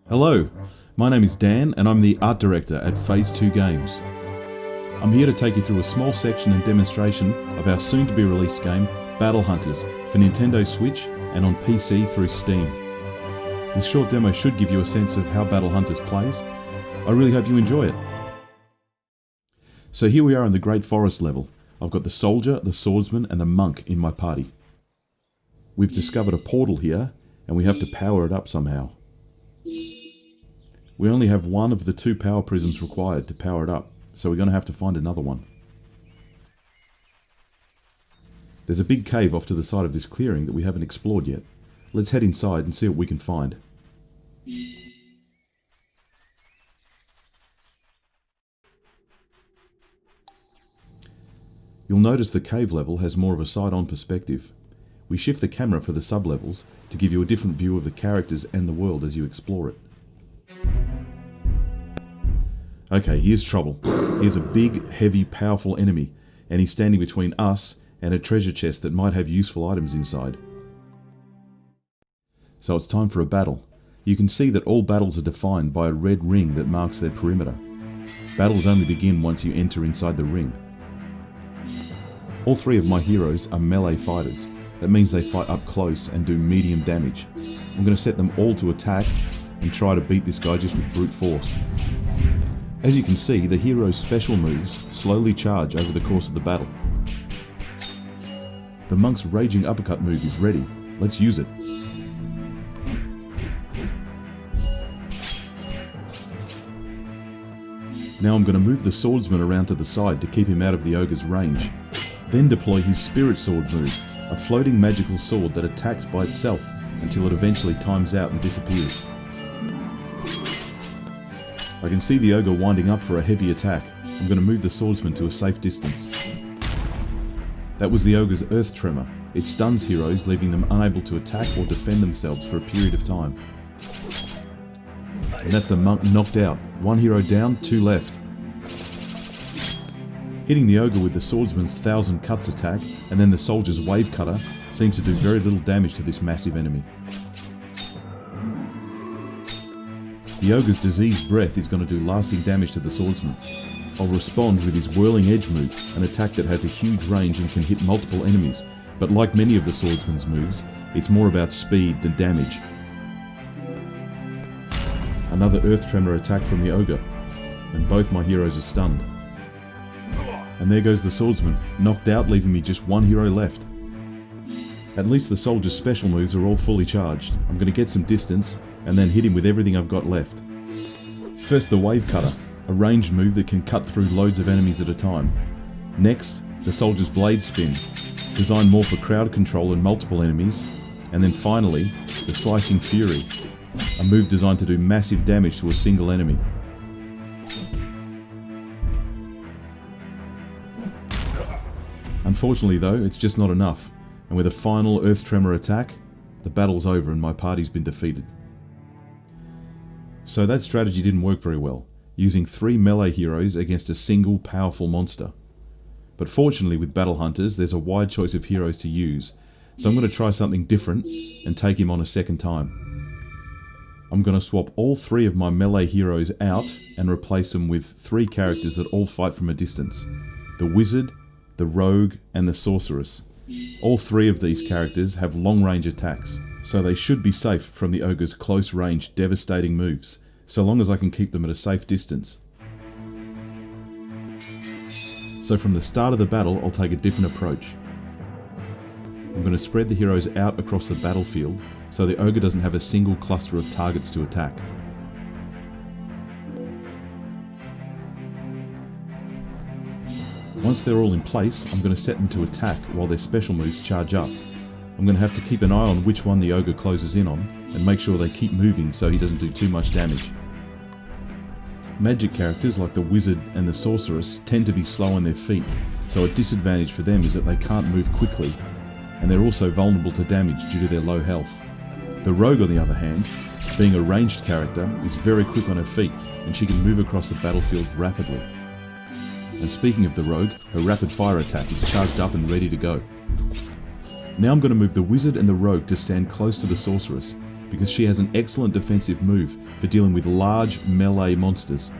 Hello, my name is Dan and I'm the art director at Phase 2 Games. I'm here to take you through a small section and demonstration of our soon to be released game Battle Hunters for Nintendo Switch and on PC through Steam. This short demo should give you a sense of how Battle Hunters plays. I really hope you enjoy it. So here we are in the Great Forest level. I've got the soldier, the swordsman and the monk in my party. We've discovered a portal here and we have to power it up somehow. We only have one of the 2 power prisms required to power it up, so we're going to have to find another one. There's a big cave off to the side of this clearing that we haven't explored yet. Let's head inside and see what we can find. You'll notice the cave level has more of a side-on perspective. We shift the camera for the sub-levels to give you a different view of the characters and the world as you explore it. Okay, here's trouble. Here's a big, heavy, powerful enemy, and he's standing between us and a treasure chest that might have useful items inside. So it's time for a battle. You can see that all battles are defined by a red ring that marks their perimeter. Battles only begin once you enter inside the ring. All 3 of my heroes are melee fighters. That means they fight up close and do medium damage. I'm going to set them all to attack and try to beat this guy just with brute force. As you can see, the hero's special moves slowly charge over the course of the battle. The monk's raging uppercut move is ready. Let's use it. Now I'm going to move the swordsman around to the side to keep him out of the ogre's range. Then deploy his spirit sword move, a floating magical sword that attacks by itself until it eventually times out and disappears. I can see the ogre winding up for a heavy attack. I'm going to move the swordsman to a safe distance. That was the ogre's earth tremor. It stuns heroes, leaving them unable to attack or defend themselves for a period of time. And that's the monk knocked out. 1 hero down, 2 left. Hitting the ogre with the swordsman's 1000 cuts attack and then the soldier's wave cutter seems to do very little damage to this massive enemy. The ogre's diseased breath is going to do lasting damage to the swordsman. I'll respond with his whirling edge move, an attack that has a huge range and can hit multiple enemies, but like many of the swordsman's moves, it's more about speed than damage. Another earth tremor attack from the ogre, and both my heroes are stunned. And there goes the swordsman, knocked out, leaving me just 1 hero left. At least the soldier's special moves are all fully charged. I'm going to get some distance and then hit him with everything I've got left. First the wave cutter, a ranged move that can cut through loads of enemies at a time. Next, the soldier's blade spin, designed more for crowd control and multiple enemies. And then finally, the slicing fury, a move designed to do massive damage to a single enemy. Unfortunately though, it's just not enough, and with a final earth tremor attack, the battle's over and my party's been defeated. So that strategy didn't work very well, using 3 melee heroes against a single powerful monster. But fortunately with Battle Hunters, there's a wide choice of heroes to use, so I'm going to try something different and take him on a second time. I'm going to swap all 3 of my melee heroes out and replace them with 3 characters that all fight from a distance. The wizard, the rogue and the sorceress. All 3 of these characters have long range attacks, so they should be safe from the ogre's close range devastating moves, so long as I can keep them at a safe distance. So from the start of the battle I'll take a different approach. I'm going to spread the heroes out across the battlefield so the ogre doesn't have a single cluster of targets to attack. Once they're all in place, I'm going to set them to attack while their special moves charge up. I'm going to have to keep an eye on which one the ogre closes in on and make sure they keep moving so he doesn't do too much damage. Magic characters like the wizard and the sorceress tend to be slow on their feet, so a disadvantage for them is that they can't move quickly, and they're also vulnerable to damage due to their low health. The rogue on the other hand, being a ranged character, is very quick on her feet and she can move across the battlefield rapidly. And speaking of the rogue, her rapid fire attack is charged up and ready to go. Now I'm going to move the wizard and the rogue to stand close to the sorceress, because she has an excellent defensive move for dealing with large melee monsters.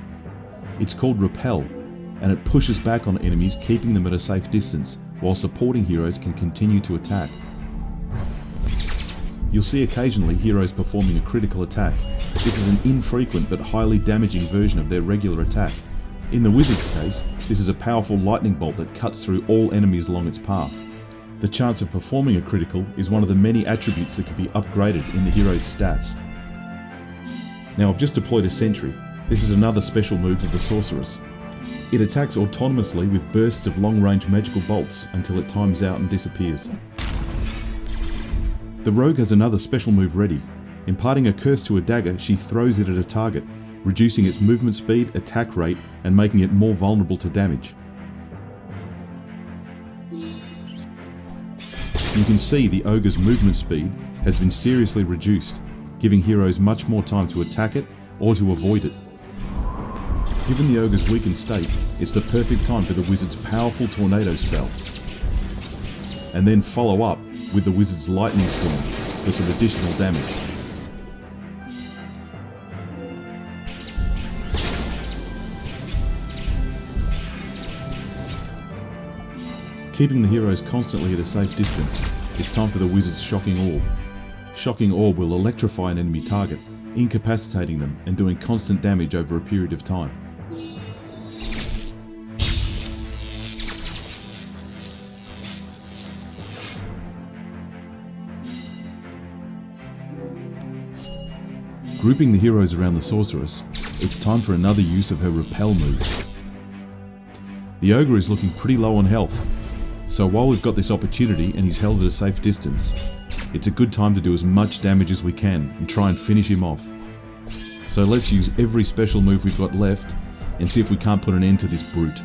It's called Repel, and it pushes back on enemies, keeping them at a safe distance, while supporting heroes can continue to attack. You'll see occasionally heroes performing a critical attack. This is an infrequent but highly damaging version of their regular attack. In the wizard's case, this is a powerful lightning bolt that cuts through all enemies along its path. The chance of performing a critical is one of the many attributes that can be upgraded in the hero's stats. Now I've just deployed a sentry. This is another special move of the sorceress. It attacks autonomously with bursts of long-range magical bolts until it times out and disappears. The rogue has another special move ready. Imparting a curse to a dagger, she throws it at a target, reducing its movement speed, attack rate, and making it more vulnerable to damage. You can see the ogre's movement speed has been seriously reduced, giving heroes much more time to attack it or to avoid it. Given the ogre's weakened state, it's the perfect time for the wizard's powerful tornado spell. And then follow up with the wizard's lightning storm for some additional damage. Keeping the heroes constantly at a safe distance, it's time for the wizard's Shocking Orb. Shocking Orb will electrify an enemy target, incapacitating them and doing constant damage over a period of time. Grouping the heroes around the sorceress, it's time for another use of her Repel move. The ogre is looking pretty low on health, so while we've got this opportunity and he's held at a safe distance, it's a good time to do as much damage as we can and try and finish him off. So let's use every special move we've got left and see if we can't put an end to this brute.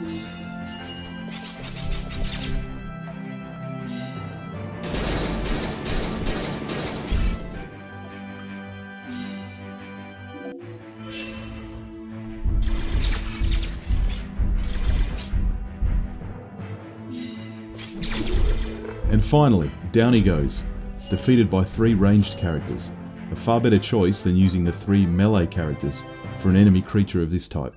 And finally, down he goes, defeated by 3 ranged characters, a far better choice than using the 3 melee characters for an enemy creature of this type.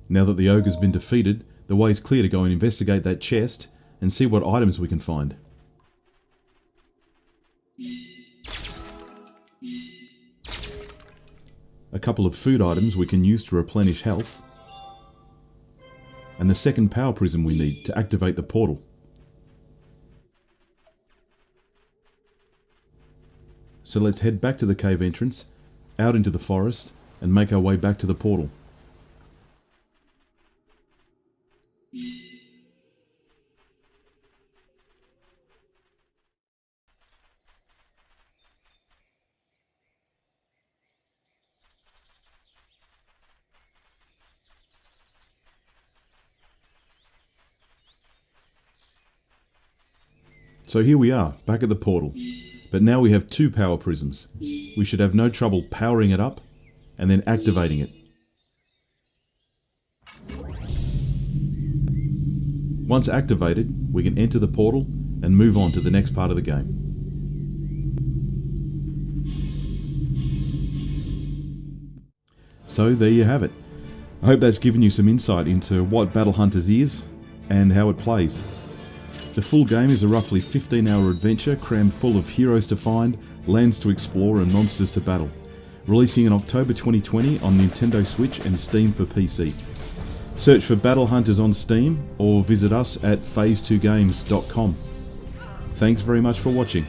Now that the ogre's been defeated, the way is clear to go and investigate that chest and see what items we can find. A couple of food items we can use to replenish health, and the second power prism we need to activate the portal. So let's head back to the cave entrance, out into the forest, and make our way back to the portal. So here we are, back at the portal, but now we have 2 power prisms. We should have no trouble powering it up and then activating it. Once activated, we can enter the portal and move on to the next part of the game. So there you have it. I hope that's given you some insight into what Battle Hunters is and how it plays. The full game is a roughly 15-hour adventure crammed full of heroes to find, lands to explore and monsters to battle. Releasing in October 2020 on Nintendo Switch and Steam for PC. Search for Battle Hunters on Steam or visit us at phase2games.com. Thanks very much for watching.